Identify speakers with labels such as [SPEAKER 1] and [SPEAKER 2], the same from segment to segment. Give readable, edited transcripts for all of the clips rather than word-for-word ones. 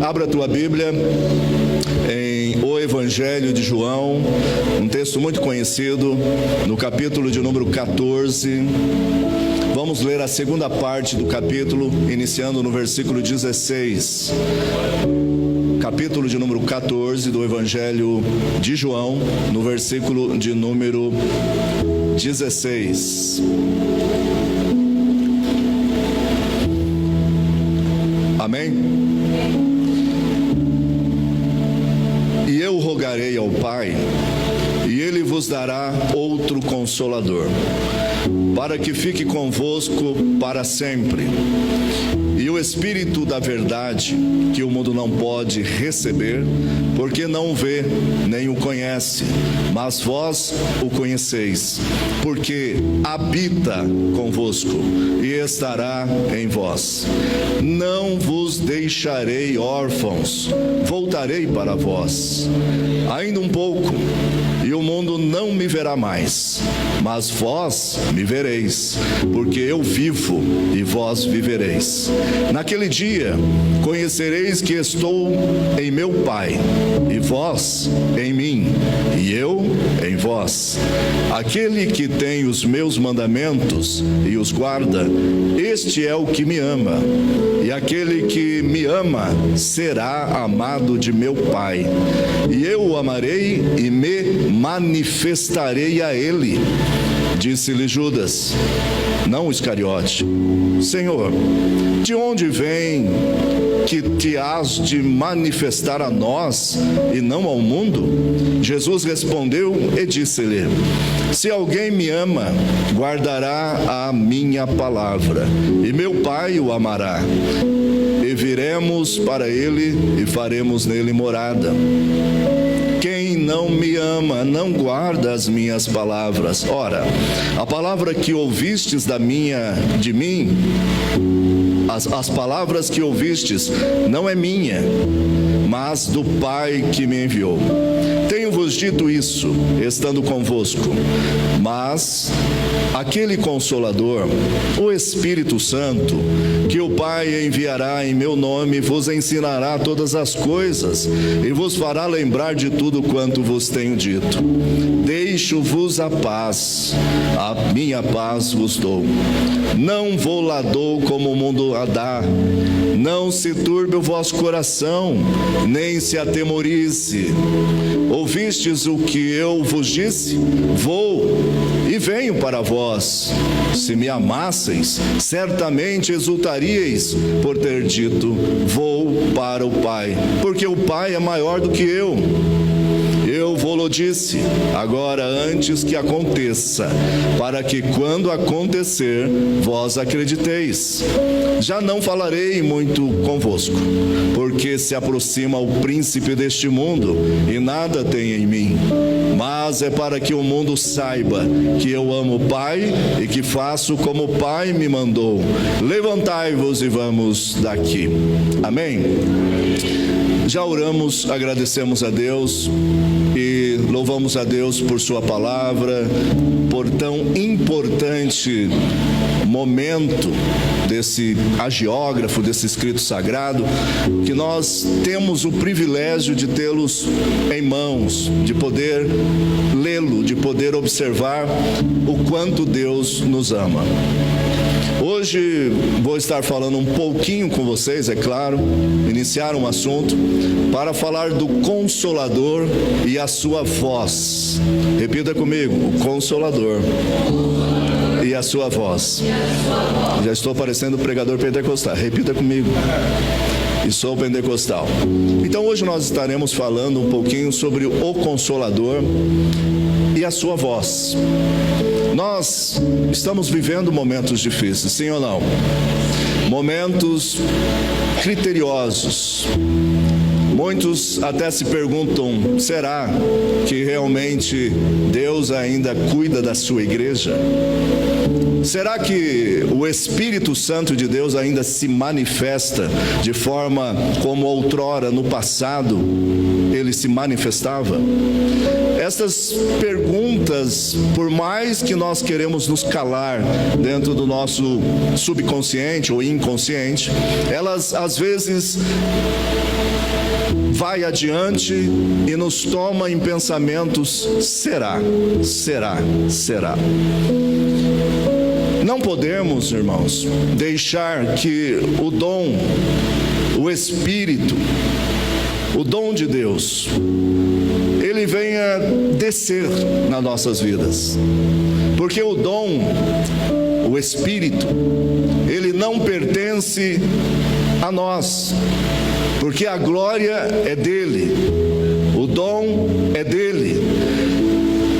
[SPEAKER 1] Abra a tua Bíblia em O Evangelho de João, um texto muito conhecido, no capítulo de número 14. Vamos ler a segunda parte do capítulo, iniciando no versículo 16. Capítulo de número 14 do Evangelho de João, no versículo de número 16. Amém? E eu rogarei ao Pai, e Ele vos dará outro Consolador, para que fique convosco para sempre. E o Espírito da verdade, que o mundo não pode receber, porque não o vê, nem o conhece, mas vós o conheceis, porque habita convosco e estará em vós. Não vos deixarei órfãos, voltarei para vós. Ainda um pouco, e o mundo não me verá mais, mas vós me vereis, porque eu vivo e vós vivereis. Naquele dia conhecereis que estou em meu Pai, e vós em mim, e eu em vós. Aquele que tem os meus mandamentos e os guarda, este é o que me ama. E aquele que me ama será amado de meu Pai. E eu o amarei e me manifestarei a ele. Disse-lhe Judas, não Iscariote: Senhor, de onde vem que te has de manifestar a nós e não ao mundo? Jesus respondeu e disse-lhe: se alguém me ama, guardará a minha palavra, e meu Pai o amará. E viremos para ele e faremos nele morada. Quem não me ama não guarda as minhas palavras. Ora, a palavra que ouvistes de mim, as palavras que ouvistes não é minha, mas do Pai que me enviou. Tenho-vos dito isso, estando convosco. Mas aquele Consolador, o Espírito Santo, que o Pai enviará em meu nome, vos ensinará todas as coisas e vos fará lembrar de tudo quanto vos tenho dito. Deixo-vos a paz, a minha paz vos dou. Não vou lá dou como o mundo a dá. Não se turbe o vosso coração, nem se atemorize. Ouvistes o que eu vos disse? Vou e venho para vós. Se me amasseis, certamente exultaríeis por ter dito, vou para o Pai, porque o Pai é maior do que eu. Eu vou-lo disse, agora antes que aconteça, para que quando acontecer, vós acrediteis. Já não falarei muito convosco, porque se aproxima o príncipe deste mundo, e nada tem em mim. Mas é para que o mundo saiba que eu amo o Pai, e que faço como o Pai me mandou. Levantai-vos e vamos daqui. Amém? Já oramos, agradecemos a Deus e louvamos a Deus por sua palavra, por tão importante momento desse agiógrafo, desse escrito sagrado, que nós temos o privilégio de tê-los em mãos, de poder lê-lo, de poder observar o quanto Deus nos ama. Hoje vou estar falando um pouquinho com vocês, é claro, iniciar um assunto para falar do Consolador e a sua voz. Repita comigo, o Consolador e a sua voz. Já estou parecendo pregador pentecostal. Repita comigo. E sou pentecostal. Então hoje nós estaremos falando um pouquinho sobre o Consolador e a sua voz. Nós estamos vivendo momentos difíceis, sim ou não? Momentos criteriosos. Muitos até se perguntam, será que realmente Deus ainda cuida da sua igreja? Será que o Espírito Santo de Deus ainda se manifesta de forma como outrora, no passado, ele se manifestava? Estas perguntas, por mais que nós queremos nos calar dentro do nosso subconsciente ou inconsciente, elas às vezes vai adiante e nos toma em pensamentos: será, será, será. Não podemos, irmãos, deixar que o dom, o Espírito, o dom de Deus, ele venha descer nas nossas vidas. Porque o dom, o Espírito, ele não pertence a nós, porque a glória é dele, o dom é dele.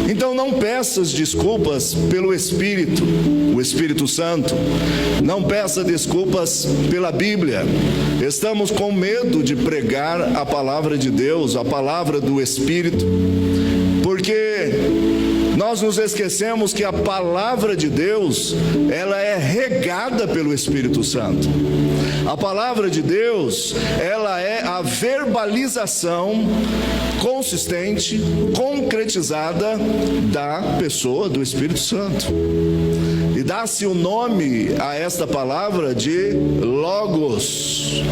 [SPEAKER 1] Então não peças desculpas pelo Espírito, o Espírito Santo. Não peça desculpas pela Bíblia. Estamos com medo de pregar a palavra de Deus, a palavra do Espírito, porque nós nos esquecemos que a palavra de Deus, ela é regada pelo Espírito Santo. A palavra de Deus, ela é a verbalização consistente, concretizada da pessoa do Espírito Santo. E dá-se o nome a esta palavra de Logos,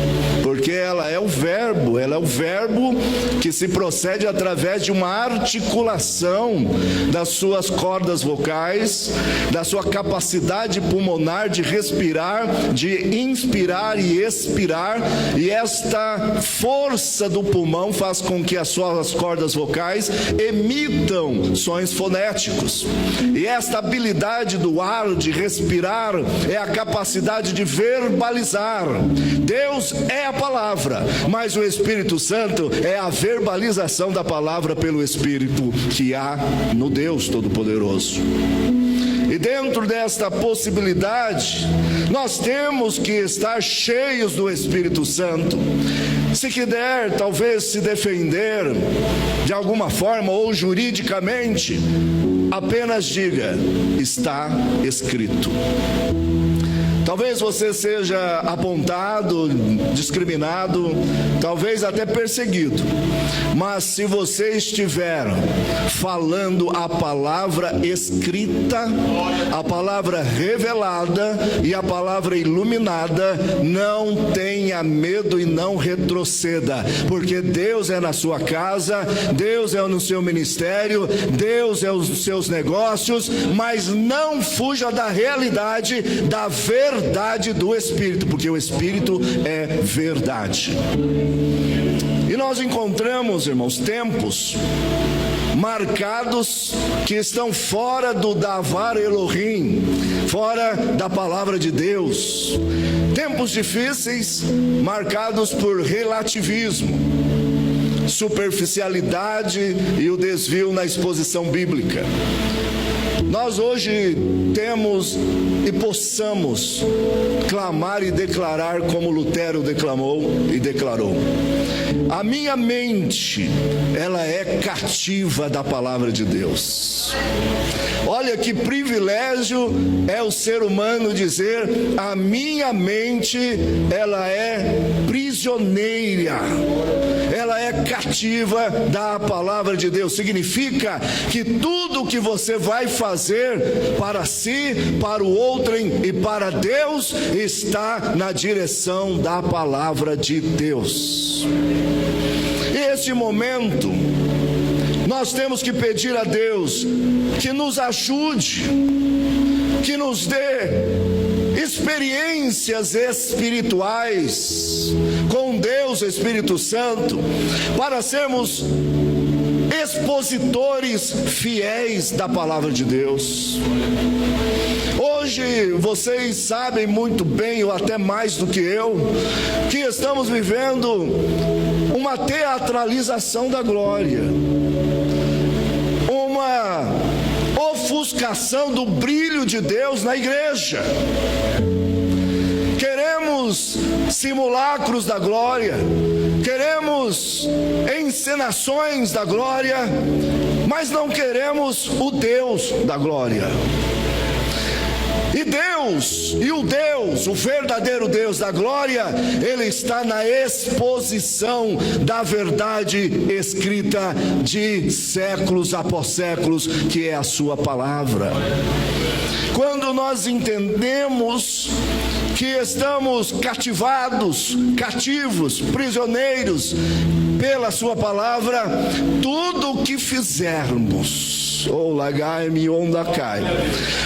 [SPEAKER 1] porque ela é o verbo que se procede através de uma articulação das suas cordas vocais, da sua capacidade pulmonar de respirar, de inspirar e expirar, e esta força do pulmão faz com que as suas cordas vocais emitam sons fonéticos. E esta habilidade do ar de respirar é a capacidade de verbalizar. Deus é a palavra, mas o Espírito Santo é a verbalização da palavra pelo Espírito que há no Deus Todo-Poderoso. E dentro desta possibilidade, nós temos que estar cheios do Espírito Santo. Se quiser, talvez, se defender de alguma forma ou juridicamente, apenas diga: está escrito. Talvez você seja apontado, discriminado, talvez até perseguido. Mas se você estiver falando a palavra escrita, a palavra revelada e a palavra iluminada, não tenha medo e não retroceda, porque Deus é na sua casa, Deus é no seu ministério, Deus é nos seus negócios, mas não fuja da realidade, da verdade do Espírito, porque o Espírito é verdade. E nós encontramos, irmãos, tempos marcados que estão fora do Davar Elohim, fora da palavra de Deus. Tempos difíceis marcados por relativismo, superficialidade e o desvio na exposição bíblica. Nós hoje temos e possamos clamar e declarar como Lutero declamou e declarou: a minha mente, ela é cativa da palavra de Deus. Olha que privilégio é o ser humano dizer: a minha mente, ela é prisioneira, ela é cativa da palavra de Deus. Significa que tudo que você vai fazer para si, para o outrem e para Deus, está na direção da palavra de Deus. E esse momento, nós temos que pedir a Deus que nos ajude, que nos dê experiências espirituais com Deus Espírito Santo, para sermos expositores fiéis da palavra de Deus. Hoje vocês sabem muito bem, ou até mais do que eu, que estamos vivendo uma teatralização da glória, uma ofuscação do brilho de Deus na igreja. Queremos simulacros da glória, queremos encenações da glória, mas não queremos o Deus da glória. E o verdadeiro Deus da glória, Ele está na exposição da verdade escrita de séculos após séculos, que é a sua palavra. Quando nós entendemos que estamos cativos, prisioneiros pela sua palavra, tudo o que fizermos,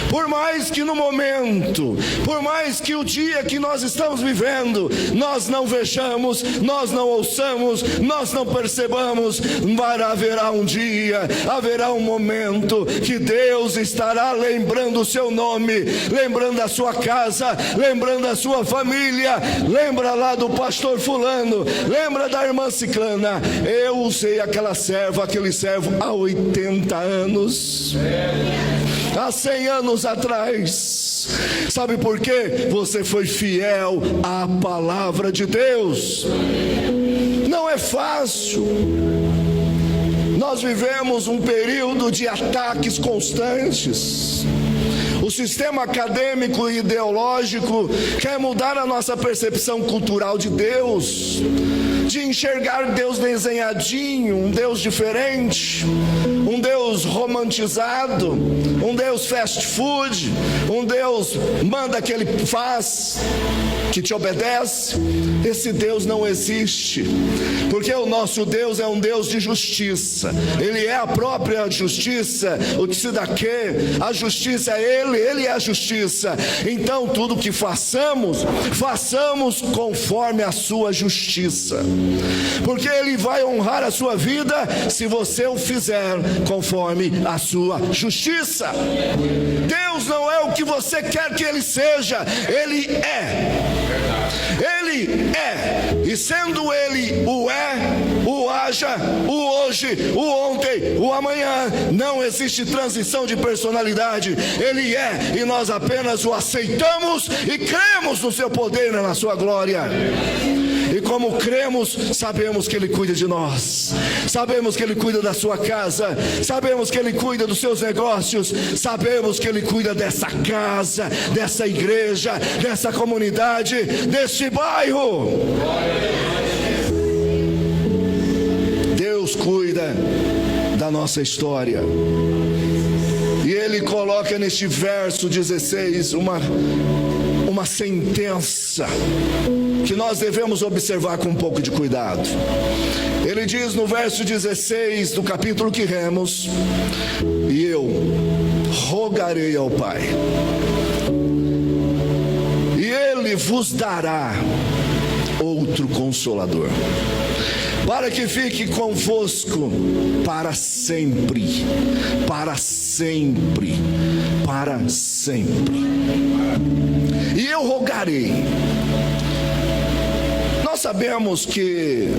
[SPEAKER 1] por mais que no momento, por mais que o dia que nós estamos vivendo, nós não vejamos, nós não ouçamos, nós não percebamos, mas haverá um dia, haverá um momento que Deus estará lembrando o seu nome, lembrando a sua casa, lembrando a sua família. Lembra lá do pastor fulano, lembra da irmã ciclana. Eu usei aquele servo há 80 anos, há 100 anos atrás. Sabe por quê? Você foi fiel à palavra de Deus. Não é fácil. Nós vivemos um período de ataques constantes. O sistema acadêmico e ideológico quer mudar a nossa percepção cultural de Deus, de enxergar Deus desenhadinho, um Deus diferente, um Deus romantizado, um Deus fast food, um Deus manda que Ele faz, que te obedece. Esse Deus não existe, porque o nosso Deus é um Deus de justiça. Ele é a própria justiça. O que se dá que a justiça é Ele é a justiça. Então tudo que façamos conforme a sua justiça, porque Ele vai honrar a sua vida se você o fizer conforme a sua justiça. Deus não é o que você quer que Ele seja, Ele é. Ele é, e sendo Ele o é, o haja, o hoje, o ontem, o amanhã, não existe transição de personalidade. Ele é, e nós apenas o aceitamos e cremos no seu poder e na sua glória. E como cremos, sabemos que Ele cuida de nós, sabemos que Ele cuida da sua casa, sabemos que Ele cuida dos seus negócios, sabemos que Ele cuida dessa casa, dessa igreja, dessa comunidade, deste bairro. Deus cuida da nossa história. E Ele coloca neste verso 16 uma sentença que nós devemos observar com um pouco de cuidado. Ele diz no verso 16 do capítulo que lemos: e eu rogarei ao Pai, e Ele vos dará outro Consolador, para que fique convosco para sempre, para sempre, para sempre. E eu rogarei. Nós sabemos que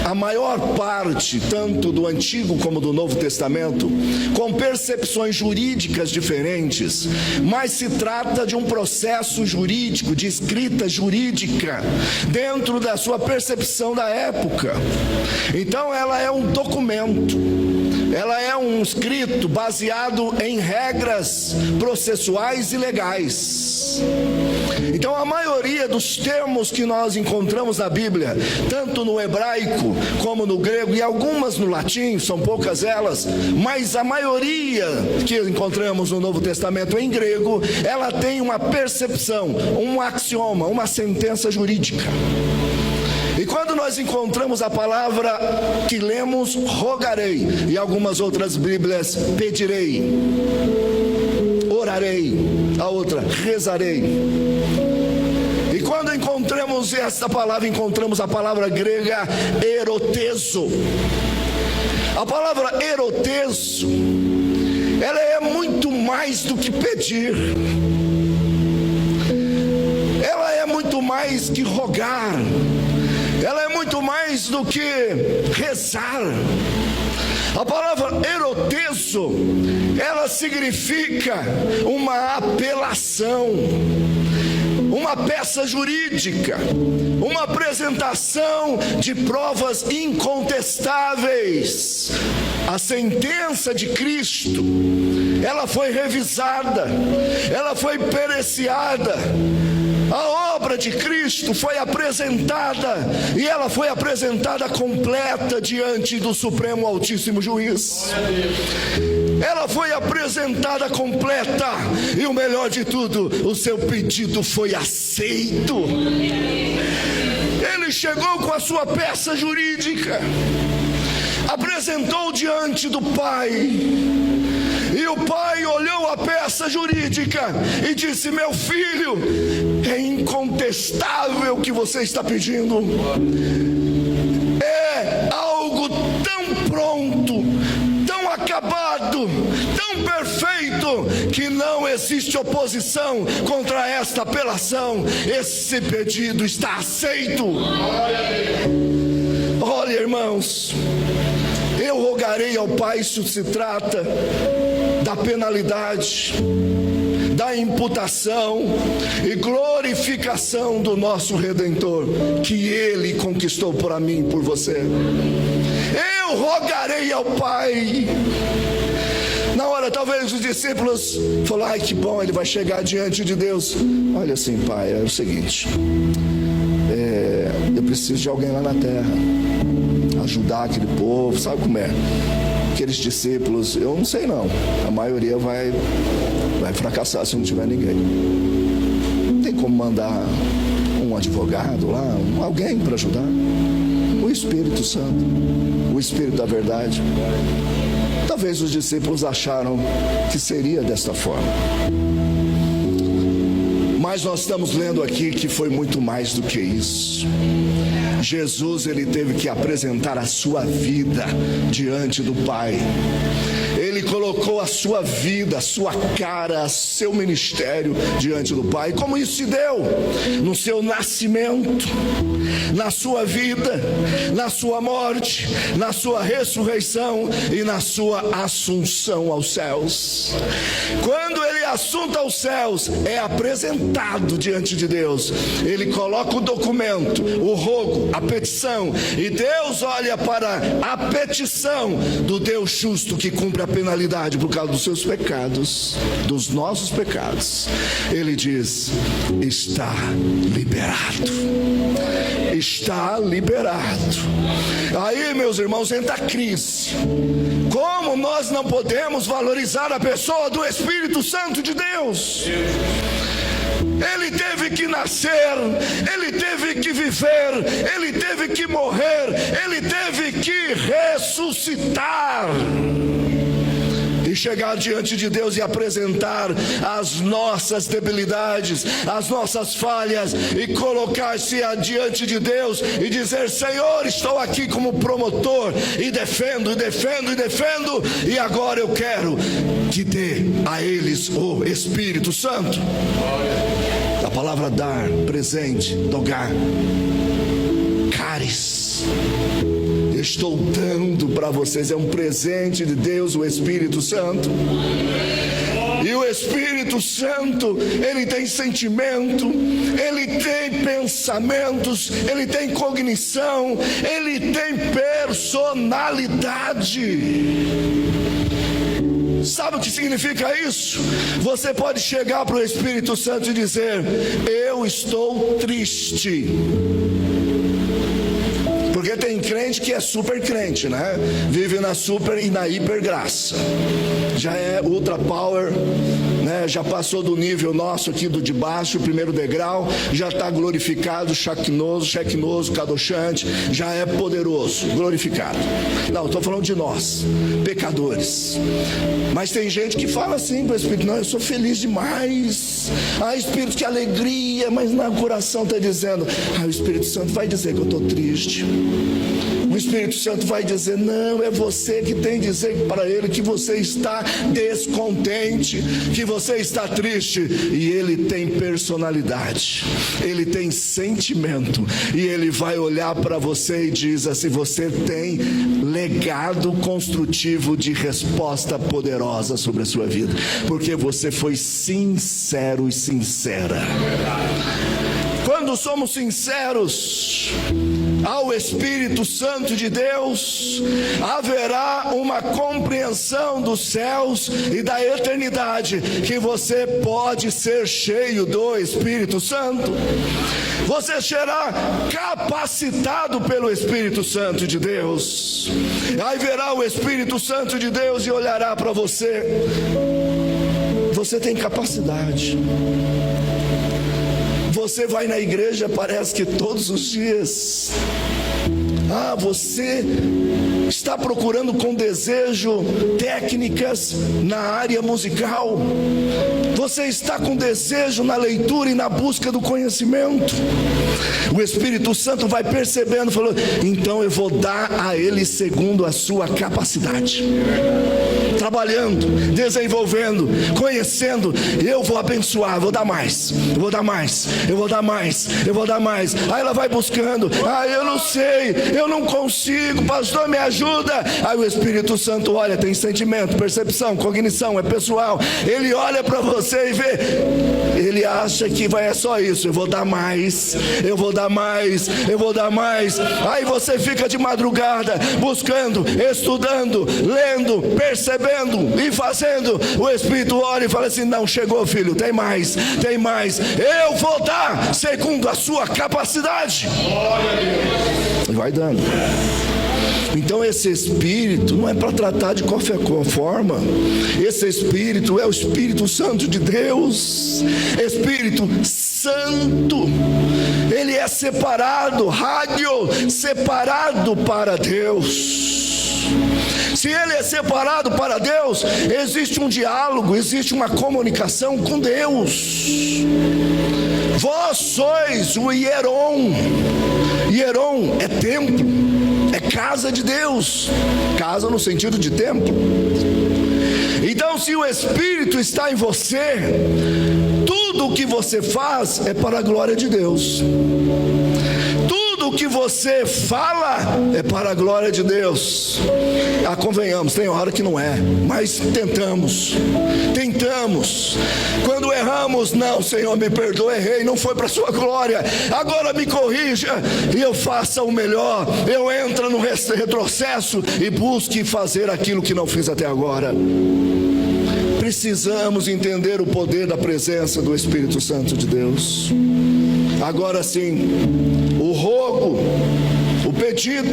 [SPEAKER 1] a maior parte, tanto do Antigo como do Novo Testamento, com percepções jurídicas diferentes, mas se trata de um processo jurídico, de escrita jurídica, dentro da sua percepção da época. Então ela é um documento, ela é um escrito baseado em regras processuais e legais. Então a maioria dos termos que nós encontramos na Bíblia, tanto no hebraico como no grego, e algumas no latim, são poucas elas, mas a maioria que encontramos no Novo Testamento em grego, ela tem uma percepção, um axioma, uma sentença jurídica. E quando nós encontramos a palavra que lemos, rogarei, e algumas outras Bíblias, pedirei, orarei, a outra, rezarei. E quando encontramos essa palavra, encontramos a palavra grega erotezo. A palavra erotezo, ela é muito mais do que pedir. Ela é muito mais que rogar. Ela é muito mais do que rezar. A palavra erotezo, ela significa uma apelação, uma peça jurídica, uma apresentação de provas incontestáveis. A sentença de Cristo ela foi revisada, ela foi periciada. A obra de Cristo foi apresentada, e ela foi apresentada completa diante do Supremo Altíssimo Juiz. Ela foi apresentada completa, e o melhor de tudo, o seu pedido foi aceito. Ele chegou com a sua peça jurídica, apresentou diante do Pai, e o Pai olhou a peça jurídica e disse: meu filho, é incontestável o que você está pedindo, é algo tão pronto, tão acabado, tão perfeito, que não existe oposição contra esta apelação. Esse pedido está aceito. Olha, irmãos, eu rogarei ao Pai, isso se trata da penalidade, da imputação e glorificação do nosso Redentor, que Ele conquistou por mim e por você. Eu rogarei ao Pai. Na hora, talvez os discípulos falaram: ai, que bom, ele vai chegar diante de Deus. Olha assim, Pai, é o seguinte, eu preciso de alguém lá na terra, ajudar aquele povo, sabe como é? Aqueles discípulos, eu não sei não, a maioria vai fracassar se não tiver ninguém. Não tem como mandar um advogado lá, alguém para ajudar. O Espírito Santo, o Espírito da verdade. Talvez os discípulos acharam que seria desta forma, mas nós estamos lendo aqui que foi muito mais do que isso. Jesus, ele teve que apresentar a sua vida diante do Pai. Ele colocou a sua vida, a sua cara, seu ministério diante do Pai. Como isso se deu? No seu nascimento, na sua vida, na sua morte, na sua ressurreição e na sua assunção aos céus. Quando ele assunta aos céus, é apresentado diante de Deus. Ele coloca o documento, o rogo, a petição, e Deus olha para a petição do Deus justo, que cumpre a penalidade por causa dos seus pecados, dos nossos pecados. Ele diz: está liberado. Está liberado. Aí, meus irmãos, entra a crise. Como nós não podemos valorizar a pessoa do Espírito Santo de Deus? Ele teve que nascer, ele teve que viver, ele teve que morrer, ele teve que ressuscitar e chegar diante de Deus e apresentar as nossas debilidades, as nossas falhas, e colocar-se diante de Deus e dizer: Senhor, estou aqui como promotor e defendo, e defendo, e defendo, e agora eu quero que dê a eles o Espírito Santo. A palavra dar, presente, dogar, caris. Estou dando para vocês, é um presente de Deus, o Espírito Santo. E o Espírito Santo, ele tem sentimento, ele tem pensamentos, ele tem cognição, ele tem personalidade. Sabe o que significa isso? Você pode chegar para o Espírito Santo e dizer: eu estou triste. Porque tem crente que é super crente, né? Vive na super e na hiper graça. Já é ultra power, né? Já passou do nível nosso aqui do de baixo, o primeiro degrau, já está glorificado, chequinoso, cadochante, já é poderoso, glorificado. Não, estou falando de nós, pecadores. Mas tem gente que fala assim para o Espírito: não, eu sou feliz demais. Ah, Espírito, que alegria. Mas no coração está dizendo: o Espírito Santo vai dizer que eu estou triste. O Espírito Santo vai dizer: não, é você que tem que dizer para ele que você está descontente, que você está triste. E ele tem personalidade, ele tem sentimento, e ele vai olhar para você e diz assim: você tem legado construtivo de resposta poderosa sobre a sua vida, porque você foi sincero e sincera. Quando somos sinceros, ao Espírito Santo de Deus, haverá uma compreensão dos céus e da eternidade, que você pode ser cheio do Espírito Santo. Você será capacitado pelo Espírito Santo de Deus. Aí verá o Espírito Santo de Deus e olhará para você. Você tem capacidade. Você vai na igreja, parece que todos os dias. Você está procurando com desejo técnicas na área musical. Você está com desejo na leitura e na busca do conhecimento. O Espírito Santo vai percebendo, falando: então eu vou dar a ele segundo a sua capacidade. Trabalhando, desenvolvendo, conhecendo, eu vou abençoar, vou dar mais, eu vou dar mais, eu vou dar mais, eu vou dar mais. Aí ela vai buscando: eu não sei, eu não consigo, pastor, me ajuda. Aí o Espírito Santo olha, tem sentimento, percepção, cognição, é pessoal. Ele olha para você e vê, ele acha que é só isso. Eu vou dar mais, eu vou dar mais, eu vou dar mais. Aí você fica de madrugada buscando, estudando, lendo, percebendo e fazendo. O Espírito olha e fala assim: não, chegou, filho, tem mais, tem mais. Eu vou dar segundo a sua capacidade. E vai dando. Então esse Espírito não é para tratar de qualquer forma. Esse Espírito é o Espírito Santo de Deus. Espírito Santo. Ele é separado, separado para Deus. Se ele é separado para Deus, existe um diálogo, existe uma comunicação com Deus. Vós sois o Hieron. Hieron é templo, é casa de Deus. Casa no sentido de templo. Então, se o Espírito está em você, tudo o que você faz é para a glória de Deus. Tudo o que você fala é para a glória de Deus. Convenhamos, tem hora que não é, mas tentamos. Quando erramos, não, Senhor, me perdoa, errei, não foi para a sua glória, agora me corrija e eu faça o melhor. Eu entro no retrocesso e busque fazer aquilo que não fiz até agora. Precisamos entender o poder da presença do Espírito Santo de Deus. Agora sim, o rogo, o pedido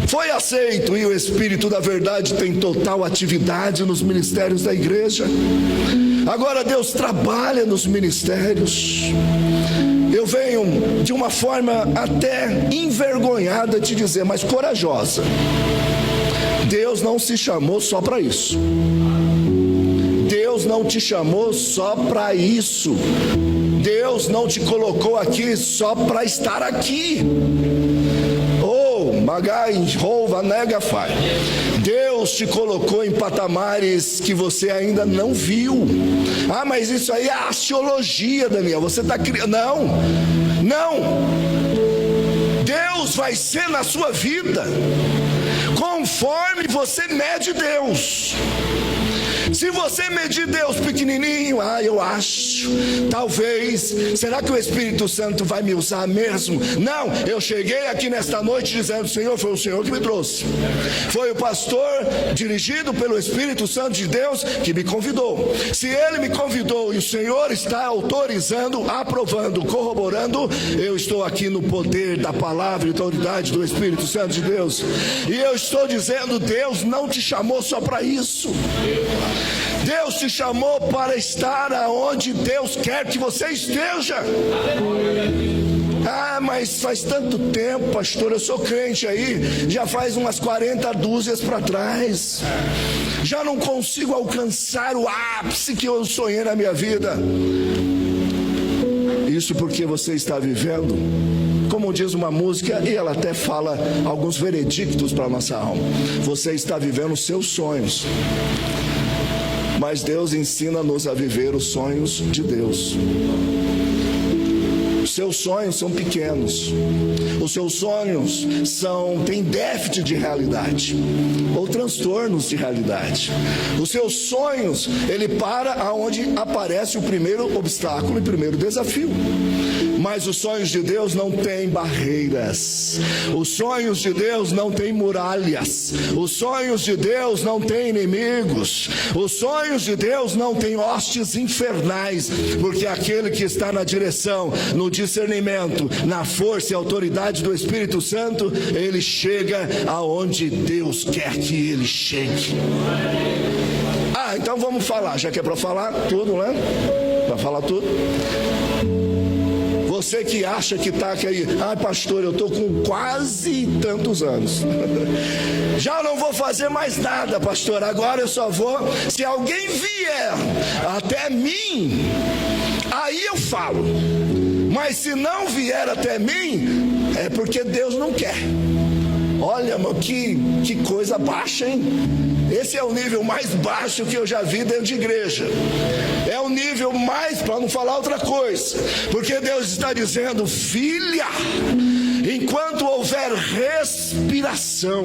[SPEAKER 1] foi aceito e o Espírito da verdade tem total atividade nos ministérios da igreja. Agora Deus trabalha nos ministérios. Eu venho de uma forma até envergonhada te dizer, mas corajosa: Deus não se chamou só para isso. Deus não te chamou só para isso. Deus não te colocou aqui só para estar aqui. Deus te colocou em patamares que você ainda não viu. Mas isso aí é axiologia, Daniel. Você está criando. Não. Deus vai ser na sua vida conforme você mede Deus. Se você medir Deus pequenininho, eu acho, talvez, será que o Espírito Santo vai me usar mesmo? Não, eu cheguei aqui nesta noite dizendo: Senhor, foi o Senhor que me trouxe. Foi o pastor, dirigido pelo Espírito Santo de Deus, que me convidou. Se ele me convidou e o Senhor está autorizando, aprovando, corroborando, eu estou aqui no poder da palavra e autoridade do Espírito Santo de Deus. E eu estou dizendo: Deus não te chamou só para isso. Deus te chamou para estar aonde Deus quer que você esteja. Mas faz tanto tempo, pastor, eu sou crente aí, já faz umas 40 dúzias para trás. Já não consigo alcançar o ápice que eu sonhei na minha vida. Isso porque você está vivendo, como diz uma música, e ela até fala alguns veredictos para a nossa alma. Você está vivendo os seus sonhos. Mas Deus ensina-nos a viver os sonhos de Deus. Os seus sonhos são pequenos. Os seus sonhos têm déficit de realidade ou transtornos de realidade. Os seus sonhos, ele para aonde aparece o primeiro obstáculo e primeiro desafio. Mas os sonhos de Deus não têm barreiras. Os sonhos de Deus não têm muralhas. Os sonhos de Deus não têm inimigos. Os sonhos de Deus não têm hostes infernais, porque aquele que está na direção, no discernimento, na força e autoridade do Espírito Santo, ele chega aonde Deus quer que ele chegue. Então vamos falar, já que é para falar tudo, né? Para falar tudo. Você que acha que está aqui, pastor, eu estou com quase tantos anos, já não vou fazer mais nada, pastor, agora eu só vou, se alguém vier até mim, aí eu falo, mas se não vier até mim, é porque Deus não quer. Olha, mano, que coisa baixa, hein? Esse é o nível mais baixo que eu já vi dentro de igreja. É o nível mais, para não falar outra coisa, porque Deus está dizendo: filha, enquanto houver respiração,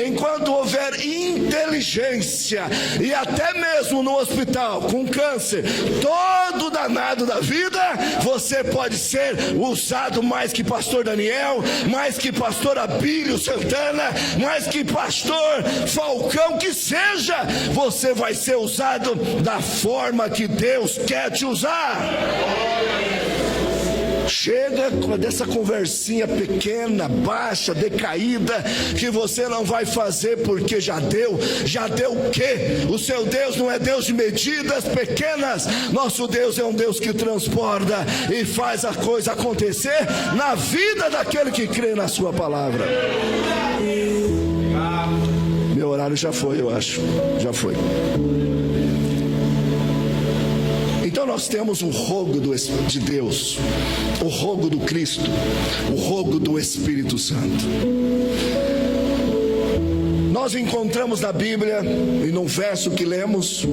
[SPEAKER 1] enquanto houver inteligência, e até mesmo no hospital com câncer, todo danado da vida, você pode ser usado mais que pastor Daniel, mais que pastor Abílio Santana, mais que pastor Falcão, que seja, você vai ser usado da forma que Deus quer te usar. Chega dessa conversinha pequena, baixa, decaída, que você não vai fazer porque já deu o quê? O seu Deus não é Deus de medidas pequenas. Nosso Deus é um Deus que transborda e faz a coisa acontecer na vida daquele que crê na sua palavra. Meu horário já foi, eu acho, já foi. Então nós temos o rogo de Deus, o rogo do Cristo, o rogo do Espírito Santo. Nós encontramos na Bíblia, e num verso que lemos,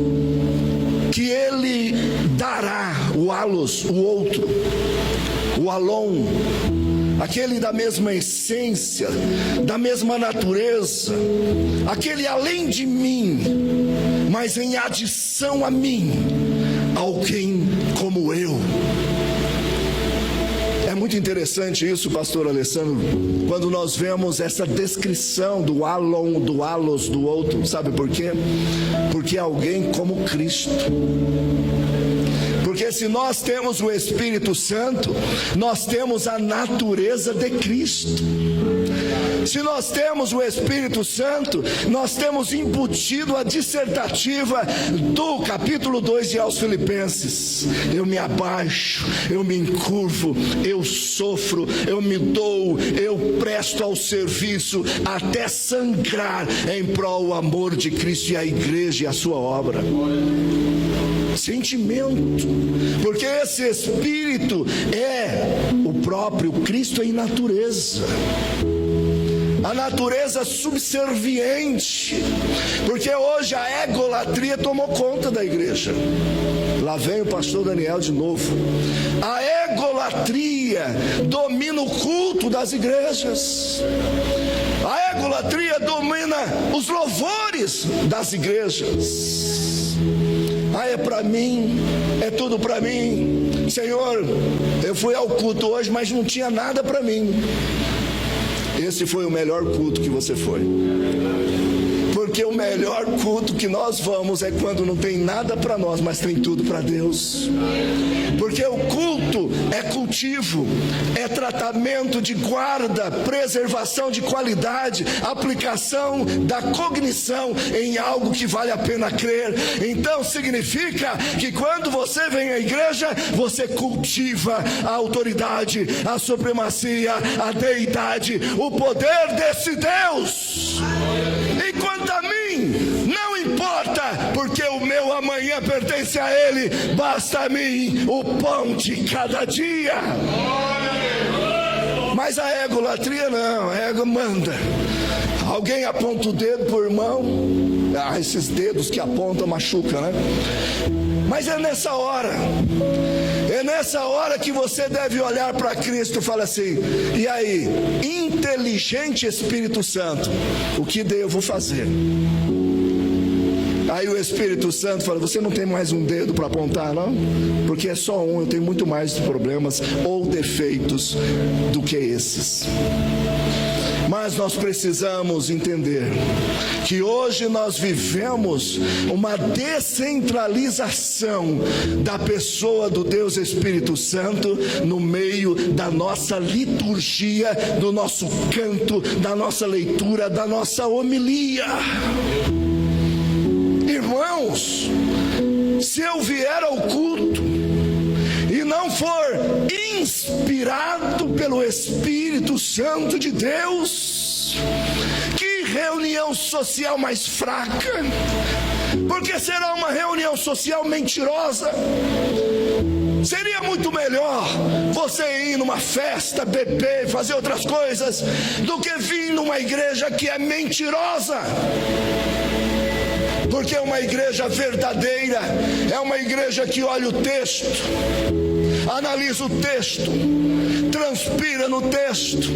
[SPEAKER 1] que ele dará o halos, o outro, o alon, aquele da mesma essência, da mesma natureza, aquele além de mim, mas em adição a mim, alguém como eu. É muito interessante isso, pastor Alessandro, quando nós vemos essa descrição do alon, do halos, do outro. Sabe por quê? Porque é alguém como Cristo. Porque se nós temos o Espírito Santo, nós temos a natureza de Cristo. Se nós temos o Espírito Santo, nós temos embutido a dissertativa do capítulo 2 de aos Filipenses. Eu me abaixo, eu me encurvo, eu sofro, eu me dou, eu presto ao serviço até sangrar em prol do amor de Cristo e a igreja e a sua obra. Sentimento, porque esse Espírito é o próprio Cristo em natureza, a natureza subserviente, porque hoje a egolatria tomou conta da igreja. Lá vem o pastor Daniel de novo. A egolatria domina o culto das igrejas. A egolatria domina os louvores das igrejas. É para mim, é tudo para mim. Senhor, eu fui ao culto hoje, mas não tinha nada para mim. Esse foi o melhor culto que você foi. Porque o melhor culto que nós vamos é quando não tem nada para nós, mas tem tudo para Deus. Porque o culto é cultivo, é tratamento de guarda, preservação de qualidade, aplicação da cognição em algo que vale a pena crer. Então significa que quando você vem à igreja, você cultiva a autoridade, a supremacia, a deidade, o poder desse Deus. Enquanto a mim não importa, porque o meu amanhã pertence a Ele, basta a mim o pão de cada dia. Mas a egolatria não, a ego manda. Alguém aponta o dedo pro irmão, esses dedos que apontam machucam, né? Mas é nessa hora que você deve olhar para Cristo e falar assim: e aí, inteligente Espírito Santo, o que devo fazer? Aí o Espírito Santo fala: você não tem mais um dedo para apontar, não? Porque é só um, eu tenho muito mais problemas ou defeitos do que esses. Mas nós precisamos entender que hoje nós vivemos uma descentralização da pessoa do Deus Espírito Santo no meio da nossa liturgia, do nosso canto, da nossa leitura, da nossa homilia. Irmãos, se eu vier ao culto e não for inspirado pelo Espírito Santo de Deus, que reunião social mais fraca, porque será uma reunião social mentirosa. Seria muito melhor você ir numa festa, beber, fazer outras coisas, do que vir numa igreja que é mentirosa. Porque uma igreja verdadeira é uma igreja que olha o texto, analisa o texto, transpira no texto,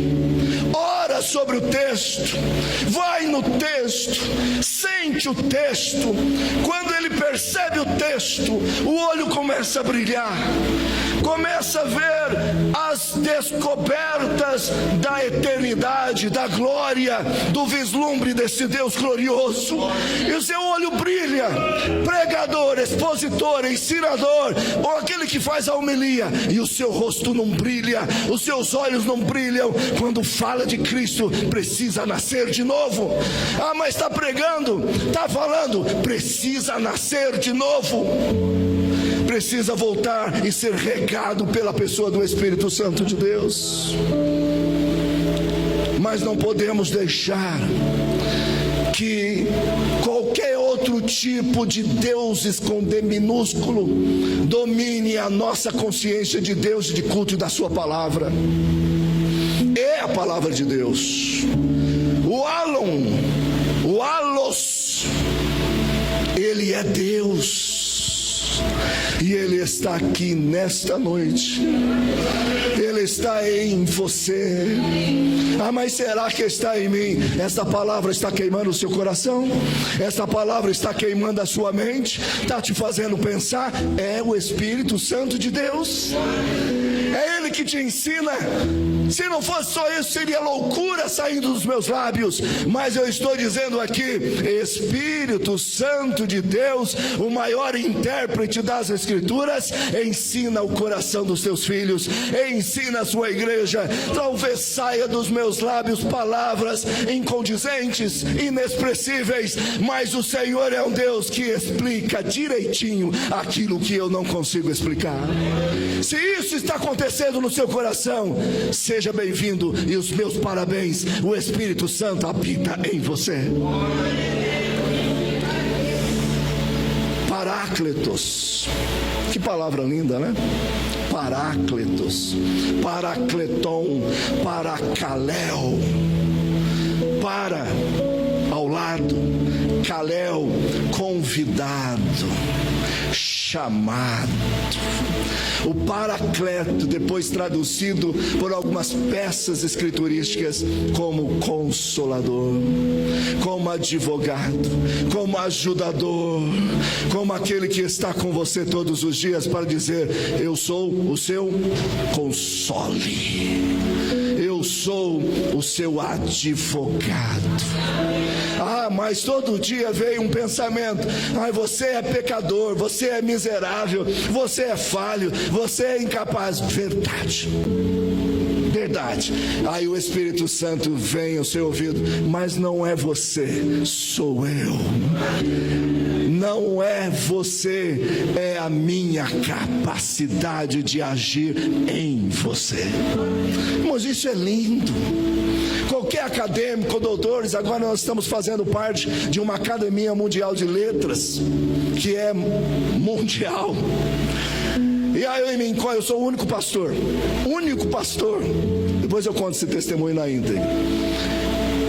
[SPEAKER 1] ora sobre o texto, vai no texto, sente o texto. Quando ele percebe o texto, o olho começa a brilhar, começa a ver as descobertas da eternidade, da glória, do vislumbre desse Deus glorioso, e o seu olho brilha. Pregador, expositor, ensinador, ou aquele que faz a homilia, e o seu rosto não brilha, os seus olhos não brilham quando fala de Cristo. Precisa nascer de novo. Ah, mas está pregando, está falando, precisa nascer de novo. Precisa voltar e ser regado pela pessoa do Espírito Santo de Deus. Mas não podemos deixar que qualquer outro tipo de deuses com D minúsculo domine a nossa consciência de Deus e de culto e da sua palavra. É a palavra de Deus. O Alos, ele é Deus. E Ele está aqui nesta noite. Ele está em você. Ah, mas será que está em mim? Esta palavra está queimando o seu coração? Esta palavra está queimando a sua mente? Está te fazendo pensar? É o Espírito Santo de Deus. É Ele que te ensina. Se não fosse só isso, seria loucura saindo dos meus lábios. Mas eu estou dizendo aqui: Espírito Santo de Deus, o maior intérprete das Escrituras, ensina o coração dos seus filhos, ensina a sua igreja. Talvez saia dos meus lábios palavras incondizentes, inexpressíveis, mas o Senhor é um Deus que explica direitinho aquilo que eu não consigo explicar. Se isso está acontecendo no seu coração, seja bem-vindo e os meus parabéns. O Espírito Santo habita em você. Paráclitos, que palavra linda, né? Paráclitos, paracleton, paracaléu. Para, ao lado, caléu, convidado, chamado. O Paracleto, depois traduzido por algumas peças escriturísticas como Consolador, como advogado, como ajudador, como aquele que está com você todos os dias para dizer: eu sou o seu console, eu sou o seu advogado. Ah, mas todo dia veio um pensamento: ah, você é pecador, você é miserável, você é falho, você é incapaz. Verdade. Aí o Espírito Santo vem ao seu ouvido: mas não é você, sou eu. Não é você, é a minha capacidade de agir em você. Mas isso é lindo. Qualquer acadêmico, doutores, agora nós estamos fazendo parte de uma academia mundial de letras, que é mundial. E aí eu sou o único pastor. Depois eu conto esse testemunho na íntegra.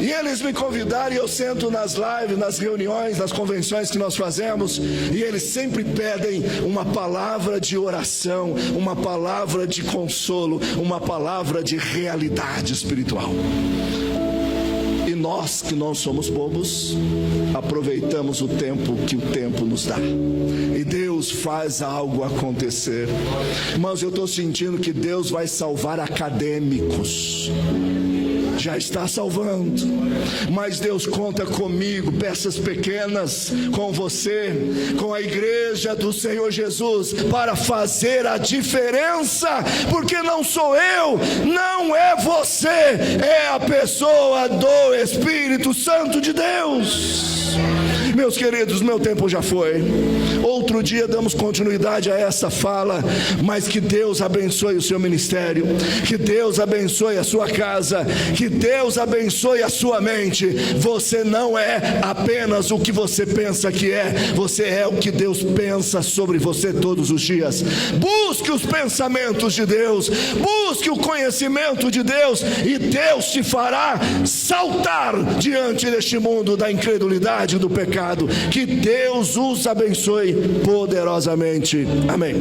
[SPEAKER 1] E eles me convidaram e eu sento nas lives, nas reuniões, nas convenções que nós fazemos, e eles sempre pedem uma palavra de oração, uma palavra de consolo, uma palavra de realidade espiritual. E nós nós que não somos bobos, aproveitamos o tempo que o tempo nos dá. E Deus faz algo acontecer. Irmãos, eu estou sentindo que Deus vai salvar acadêmicos. Já está salvando, mas Deus conta comigo, peças pequenas, com você, com a igreja do Senhor Jesus, para fazer a diferença, porque não sou eu, não é você, é a pessoa do Espírito Santo de Deus. Meus queridos, meu tempo já foi. Outro dia damos continuidade a essa fala, mas que Deus abençoe o seu ministério, que Deus abençoe a sua casa, que Deus abençoe a sua mente. Você não é apenas o que você pensa que é, você é o que Deus pensa sobre você todos os dias. Busque os pensamentos de Deus, busque o conhecimento de Deus, e Deus te fará saltar diante deste mundo da incredulidade e do pecado. Que Deus os abençoe poderosamente. Amém.